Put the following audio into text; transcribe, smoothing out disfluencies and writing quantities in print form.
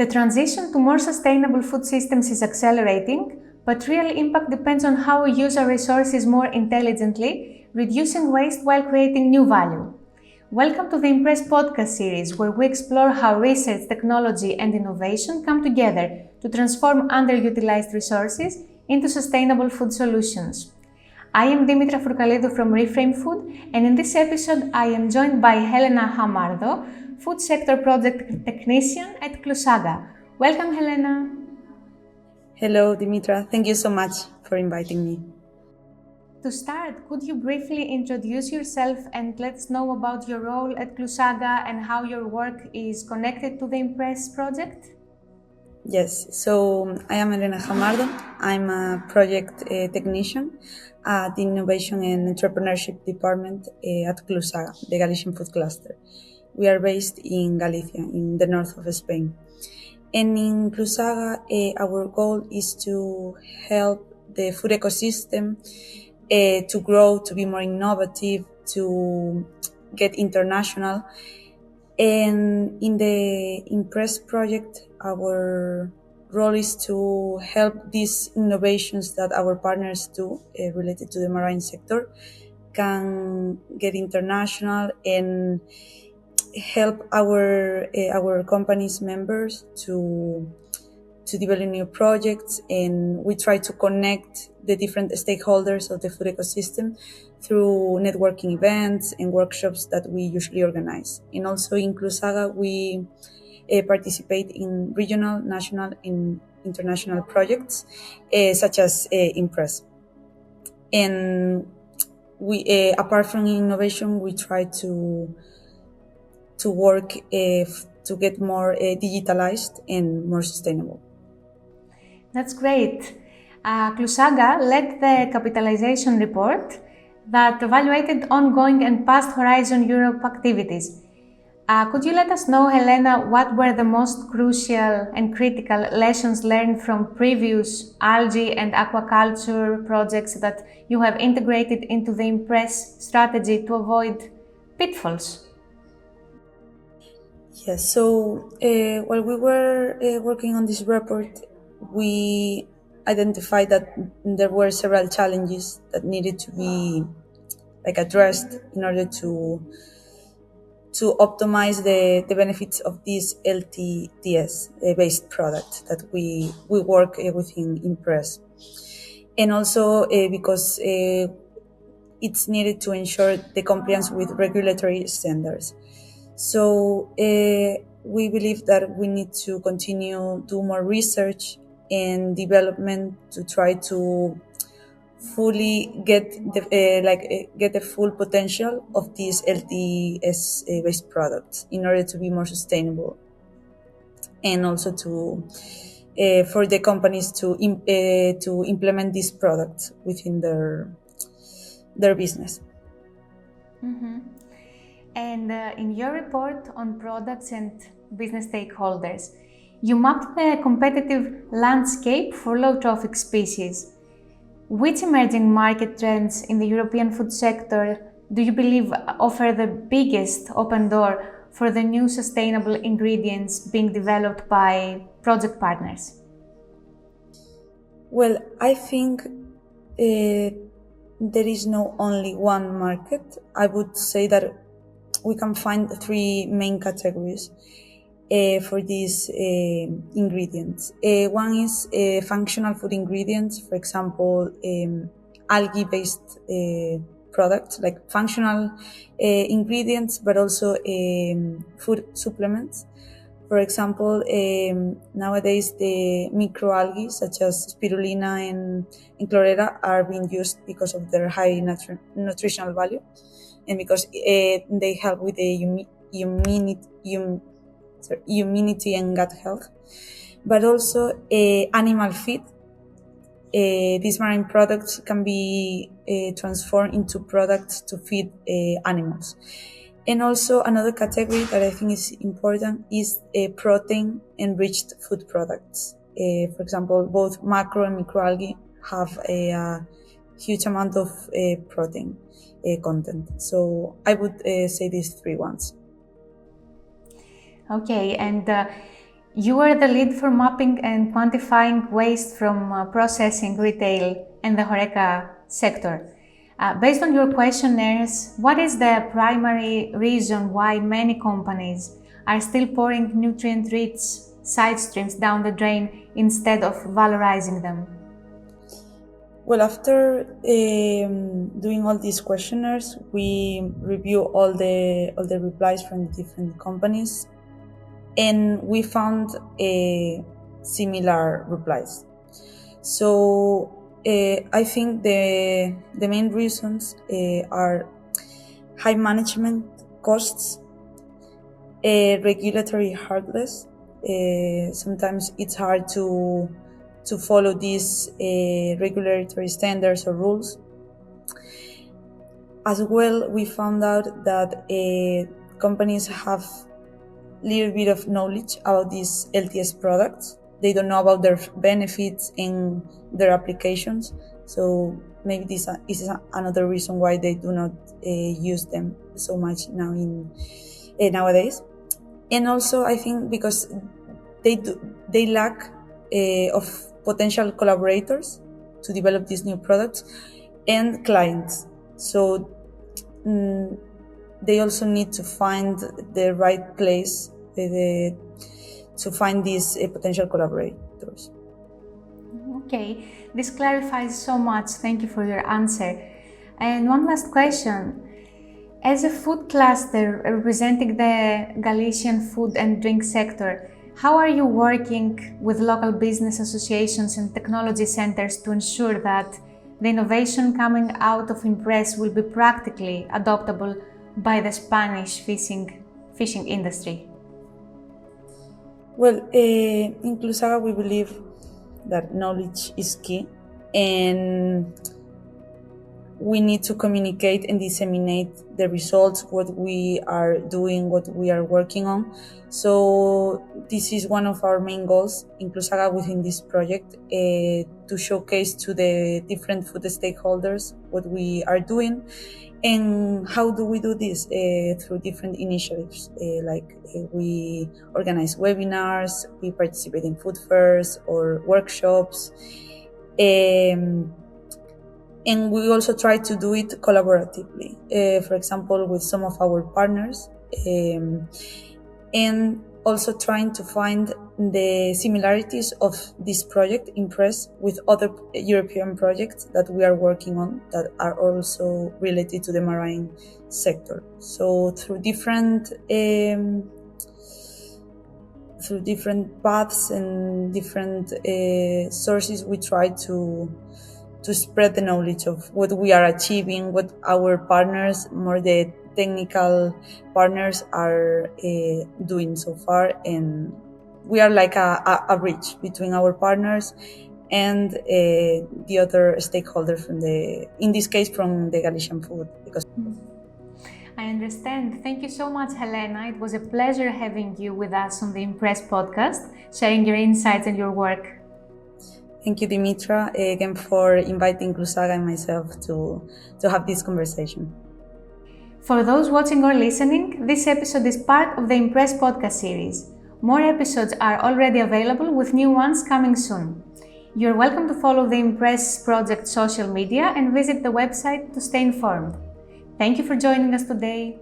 The transition to more sustainable food systems is accelerating, but real impact depends on how we use our resources more intelligently, reducing waste while creating new value. Welcome to the Impress podcast series, where we explore how research, technology, and innovation come together to transform underutilized resources into sustainable food solutions. I am Dimitra Furkalidou from Reframe Food, and in this episode I am joined by Helena Jamardo, Food Sector Project Technician at Clusaga. Welcome, Helena. Hello, Dimitra. Thank you so much for inviting me. To start, could you briefly introduce yourself and let us know about your role at Clusaga and how your work is connected to the Impress project? Yes, so I am Helena Jamardo. I'm a project technician at the Innovation and Entrepreneurship Department at Clusaga, the Galician food cluster. We are based in Galicia, in the north of Spain. And in Clusaga, our goal is to help the food ecosystem to grow, to be more innovative, to get international. And in the Impress project, our role is to help these innovations that our partners do related to the marine sector can get international and help our company's members to develop new projects, and we try to connect the different stakeholders of the food ecosystem through networking events and workshops that we usually organize. And also in Clusaga, we participate in regional, national, and international projects such as Impress. And we, apart from innovation, we try to work to get more digitalized and more sustainable. That's great. Clusaga led the capitalization report that evaluated ongoing and past Horizon Europe activities. Could you let us know, Helena, what were the most crucial and critical lessons learned from previous algae and aquaculture projects that you have integrated into the Impress strategy to avoid pitfalls? Yes, so while we were working on this report, we identified that there were several challenges that needed to be addressed in order to optimize the benefits of this LTTS based product that we work within Impress, and also because it's needed to ensure the compliance with regulatory standards. So we believe that we need to continue do more research and development to try to fully get the full potential of these LTS based products in order to be more sustainable, and also to for the companies to implement these products within their business. Mm-hmm. And in your report on products and business stakeholders, you mapped the competitive landscape for low-trophic species. Which emerging market trends in the European food sector do you believe offer the biggest open door for the new sustainable ingredients being developed by project partners? Well, I think there is no only one market. I would say that we can find three main categories for these ingredients. One is functional food ingredients, for example, algae-based products, like functional ingredients, but also food supplements. For example, nowadays the microalgae, such as spirulina and chlorella, are being used because of their high nutritional value, and because they help with the immunity and gut health. But also animal feed. These marine products can be transformed into products to feed animals. And also another category that I think is important is protein-enriched food products. For example, both macro and microalgae have a huge amount of protein content. So I would say these three ones. Okay, and You are the lead for mapping and quantifying waste from processing, retail, and the HoReCa sector. Based on your questionnaires, what is the primary reason why many companies are still pouring nutrient-rich side streams down the drain instead of valorizing them? Well, after doing all these questionnaires, we review all the replies from the different companies, and we found similar replies. So I think the main reasons are high management costs, regulatory hurdles. Sometimes it's hard to follow these regulatory standards or rules. As well, we found out that companies have little bit of knowledge about these LTS products. They don't know about their benefits in their applications. So maybe this is another reason why they do not use them so much now nowadays. And also, I think because they lack of potential collaborators to develop these new products and clients. So they also need to find the right place to find these potential collaborators. Okay, this clarifies so much. Thank you for your answer. And one last question. As a food cluster representing the Galician food and drink sector, how are you working with local business associations and technology centers to ensure that the innovation coming out of Impress will be practically adoptable by the Spanish fishing industry? Well, in Clusaga, we believe that knowledge is key, and we need to communicate and disseminate the results, what we are doing, what we are working on. So this is one of our main goals in Clusaga within this project, to showcase to the different food stakeholders what we are doing. And how do we do this? Through different initiatives, we organize webinars, we participate in food fairs or workshops, and we also try to do it collaboratively, for example, with some of our partners, and also trying to find the similarities of this project, Impress, with other European projects that we are working on that are also related to the marine sector. So through different paths and different sources, we try to spread the knowledge of what we are achieving, what our partners, more the technical partners, are doing so far. And we are like a bridge between our partners and the other stakeholders in this case, from the Galician food. Because I understand. Thank you so much, Helena. It was a pleasure having you with us on the Impress podcast, sharing your insights and your work. Thank you, Dimitra, again for inviting Clusaga and myself to have this conversation. For those watching or listening, this episode is part of the Impress podcast series. More episodes are already available, with new ones coming soon. You're welcome to follow the Impress project social media and visit the website to stay informed. Thank you for joining us today.